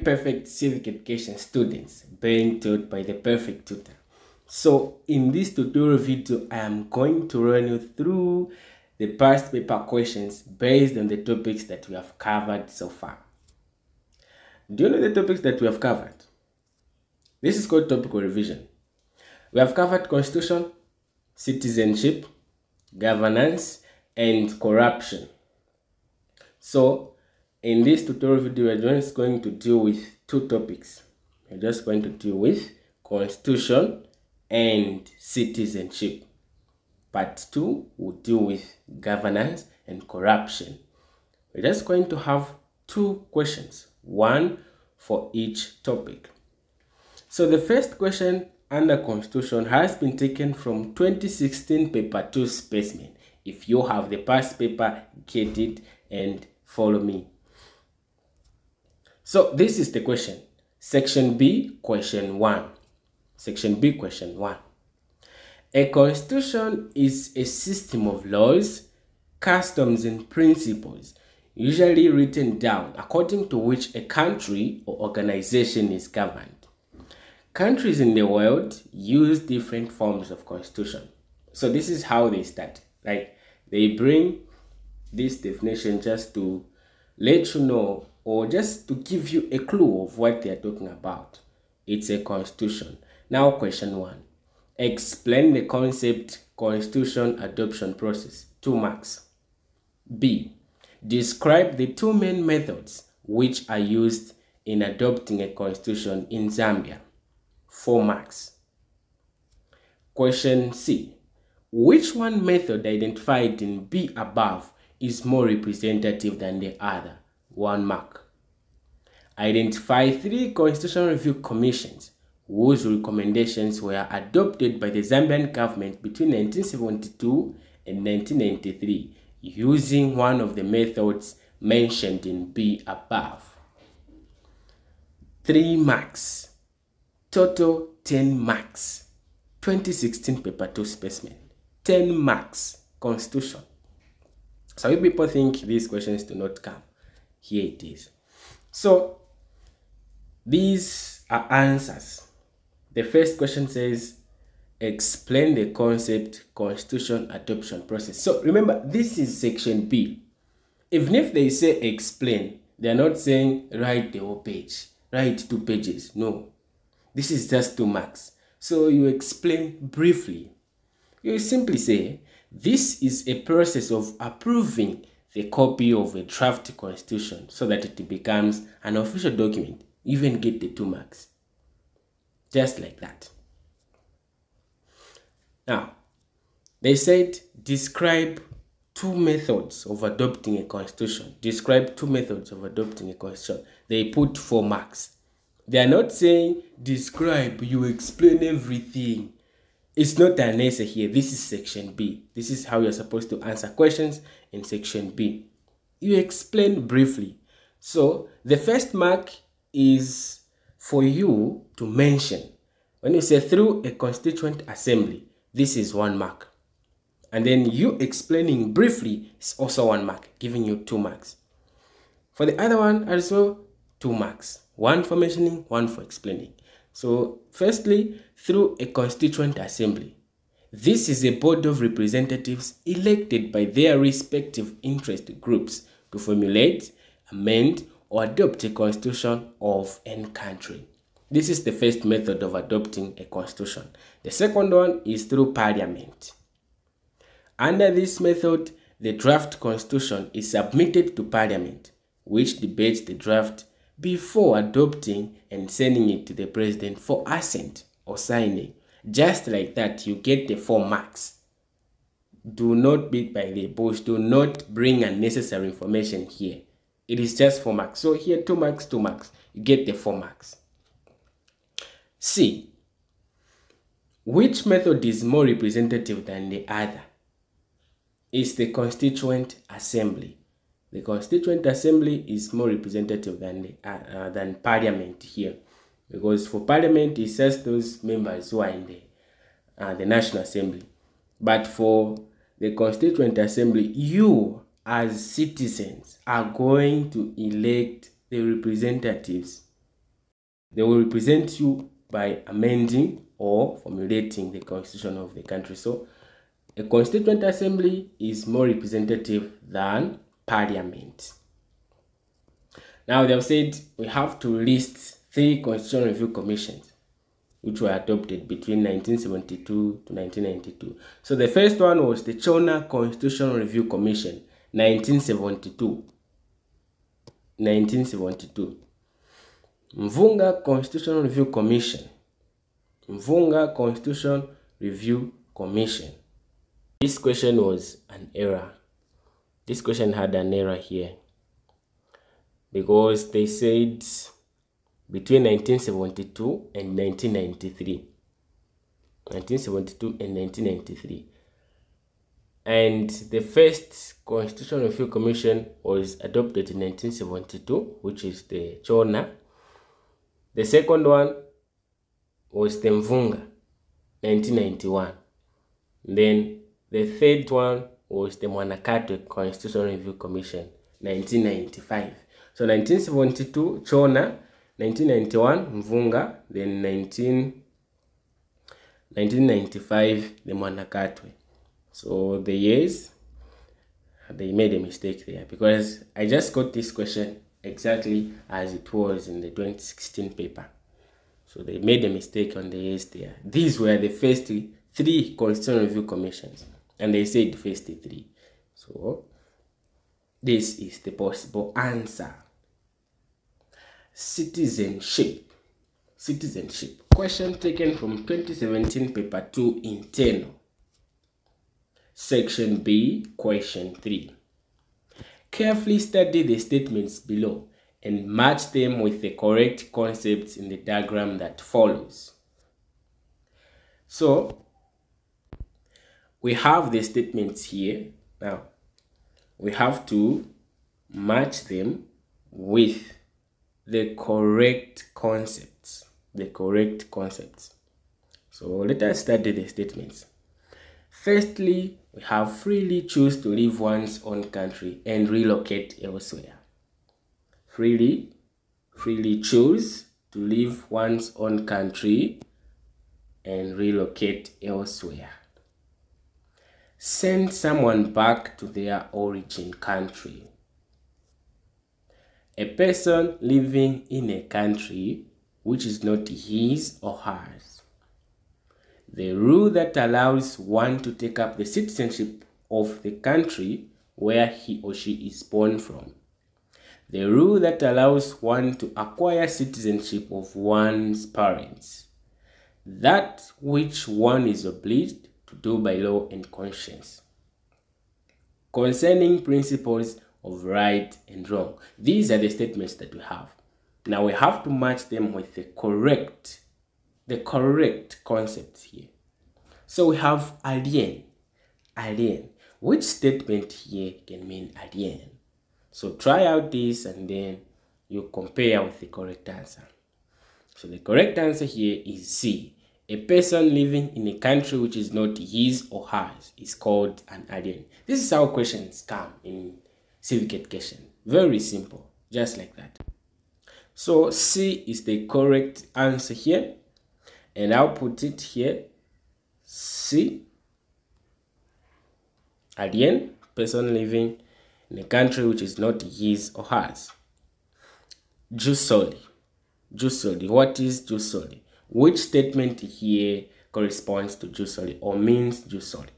perfect civic education students being taught by the perfect tutor. So in this tutorial video, I am going to run you through the past paper questions based on the topics that we have covered so far. Do you know the topics that we have covered? This is called topical revision. We have covered constitution, citizenship, governance, and corruption. So in this tutorial video, we're just going to deal with two topics. We're just going to deal with constitution and citizenship. Part 2 will deal with governance and corruption. We're just going to have two questions, one for each topic. So the first question under constitution has been taken from 2016 paper 2 specimen. If you have the past paper, get it and follow me. So this is the question. Section B, question 1. Section B, question 1. A constitution is a system of laws, customs, and principles, usually written down according to which a country or organization is governed. Countries in the world use different forms of constitution. So this is how they start. Like, they bring this definition just to let you know, or just to give you a clue of what they are talking about. It's a constitution. Now, question 1. Explain the concept constitution adoption process. 2 marks. B. Describe the two main methods which are used in adopting a constitution in Zambia. 4 marks. Question C. Which one method identified in B above is more representative than the other? 1 mark. Identify 3 constitutional review commissions whose recommendations were adopted by the Zambian government between 1972 and 1993 using one of the methods mentioned in B above. 3 marks. Total 10 marks. 2016 paper 2 specimen. 10 marks. Constitution. Some people think these questions do not come. Here it is. So these are answers. The first question says, explain the concept constitution adoption process. So remember, this is section B. Even if they say explain, they are not saying write the whole page, write 2 pages. No, this is just 2 marks. So you explain briefly. You simply say, this is a process of approving the copy of a draft constitution so that it becomes an official document. You even get the 2 marks. Just like that. Now, they said describe 2 methods of adopting a constitution. Describe 2 methods of adopting a constitution. They put 4 marks. They are not saying describe, you explain everything. It's not an essay here. This is section B. This is how you're supposed to answer questions in section B. You explain briefly. So the first mark is for you to mention. When you say through a constituent assembly, this is 1 mark. And then you explaining briefly is also 1 mark, giving you 2 marks. For the other one, also 2 marks. 1 for mentioning, 1 for explaining. So firstly, through a constituent assembly. This is a board of representatives elected by their respective interest groups to formulate, amend, or adopt a constitution of any country. This is the first method of adopting a constitution. The second one is through parliament. Under this method, the draft constitution is submitted to parliament, which debates the draft before adopting and sending it to the president for assent or signing. Just like that, you get the 4 marks. Do not beat by the bush. Do not bring unnecessary information here. It is just 4 marks. So here, 2 marks, 2 marks. You get the 4 marks. C. Which method is more representative than the other? It's the constituent assembly. The constituent assembly is more representative than parliament here, because for parliament it's just those members who are in the national assembly. But for the constituent assembly, you as citizens are going to elect the representatives They will represent you by amending or formulating the constitution of the country. So a constituent assembly is more representative than parliament. Now they've said we have to list 3 constitutional review commissions which were adopted between 1972 to 1992. So the first one was the Chona Constitutional Review Commission, 1972. Mvunga Constitutional Review Commission. Mvunga Constitutional Review Commission. This question was an error. This question had an error here because they said between 1972 and 1993. 1972 and 1993. And the first Constitutional Review Commission was adopted in 1972, which is the Chona. The second one was the Mvunga, 1991. Then the third one was the Mwanakatwe Constitutional Review Commission, 1995. So 1972, Chona, 1991, Mvunga, then 1995, the Mwanakatwe. So the years, they made a mistake there because I just got this question exactly as it was in the 2016 paper. So they made a mistake on the years there. These were the first 3 Constitutional Review Commissions, and they said first 3. So this is the possible answer. Citizenship. Question taken from 2017 paper 2 internal. Section B, question 3. Carefully study the statements below and match them with the correct concepts in the diagram that follows. So we have the statements here. Now we have to match them with the correct concepts. So let us study the statements. Firstly, we have freely choose to leave one's own country and relocate elsewhere. Freely choose to leave one's own country and relocate elsewhere. Send someone back to their origin country. A person living in a country which is not his or hers. The rule that allows one to take up the citizenship of the country where he or she is born from. The rule that allows one to acquire citizenship of one's parents. That which one is obliged to do by law and conscience. Concerning principles of right and wrong. These are the statements that we have. Now we have to match them with the correct concepts here. So we have alien. Which statement here can mean alien? So try out this and then you compare with the correct answer. So the correct answer here is C. A person living in a country which is not his or hers is called an alien. This is how questions come in civic education. Very simple, just like that. So C is the correct answer here, and I'll put it here. C, alien, person living in a country which is not his or hers. Jus soli. What is jus soli? Which statement here corresponds to jus soli or means jus soli?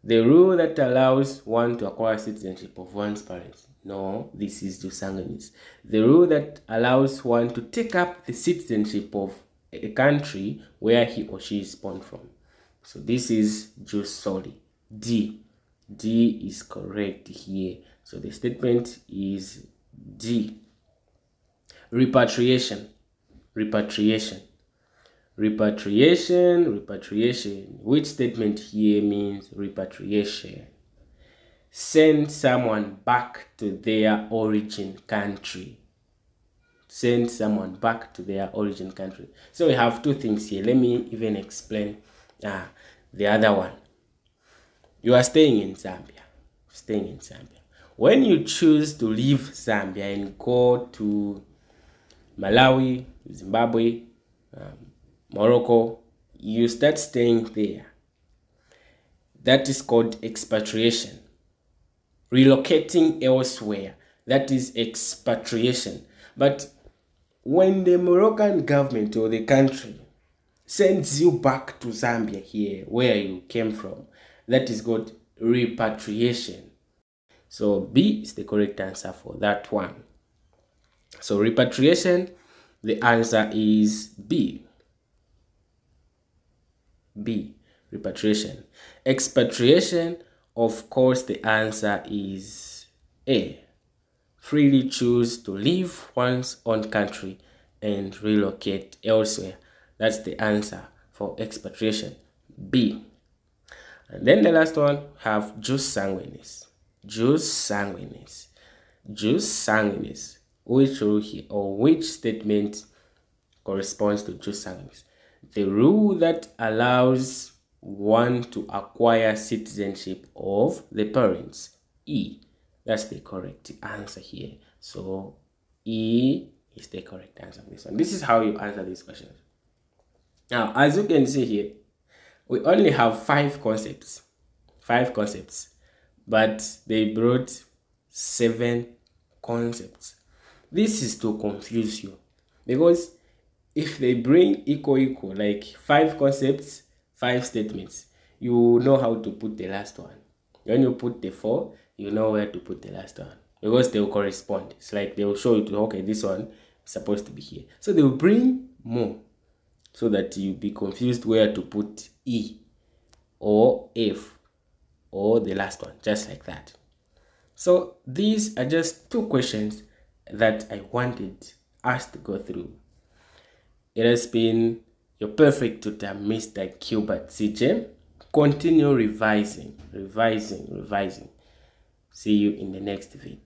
The rule that allows one to acquire citizenship of one's parents. No, this is jus sanguinis. The rule that allows one to take up the citizenship of a country where he or she is born from. So this is jus soli. D is correct here. So the statement is D. Repatriation. Which statement here means repatriation? Send someone back to their origin country. So we have 2 things here. Let me even explain the other one. You are staying in Zambia. When you choose to leave Zambia and go to Malawi, Zimbabwe, Morocco, you start staying there. That is called expatriation. Relocating elsewhere, that is expatriation. But when the Moroccan government or the country sends you back to Zambia here, where you came from, that is called repatriation. So B is the correct answer for that one. So repatriation, the answer is B. B, repatriation. Expatriation, of course, the answer is A. Freely choose to leave one's own country and relocate elsewhere. That's the answer for expatriation, B. And then the last one have jus sanguinis. Jus sanguinis. Jus sanguinis. Which rule here or which statement corresponds to jus sanguinis? The rule that allows one to acquire citizenship of the parents. E. That's the correct answer here. So E is the correct answer for this one. This is how you answer these questions. Now, as you can see here, we only have 5 concepts. 5 concepts. But they brought 7 concepts. This is to confuse you. Because if they bring equal, like 5 concepts, 5 statements, you know how to put the last one. When you put the 4, you know where to put the last one. Because they will correspond. It's like they will show you, okay, this one is supposed to be here. So they will bring more so that you be confused where to put E or F or the last one, just like that. So these are just 2 questions that I wanted us to go through. It has been your perfect tutor, Mr. Gilbert CJ. Continue revising. See you in the next video.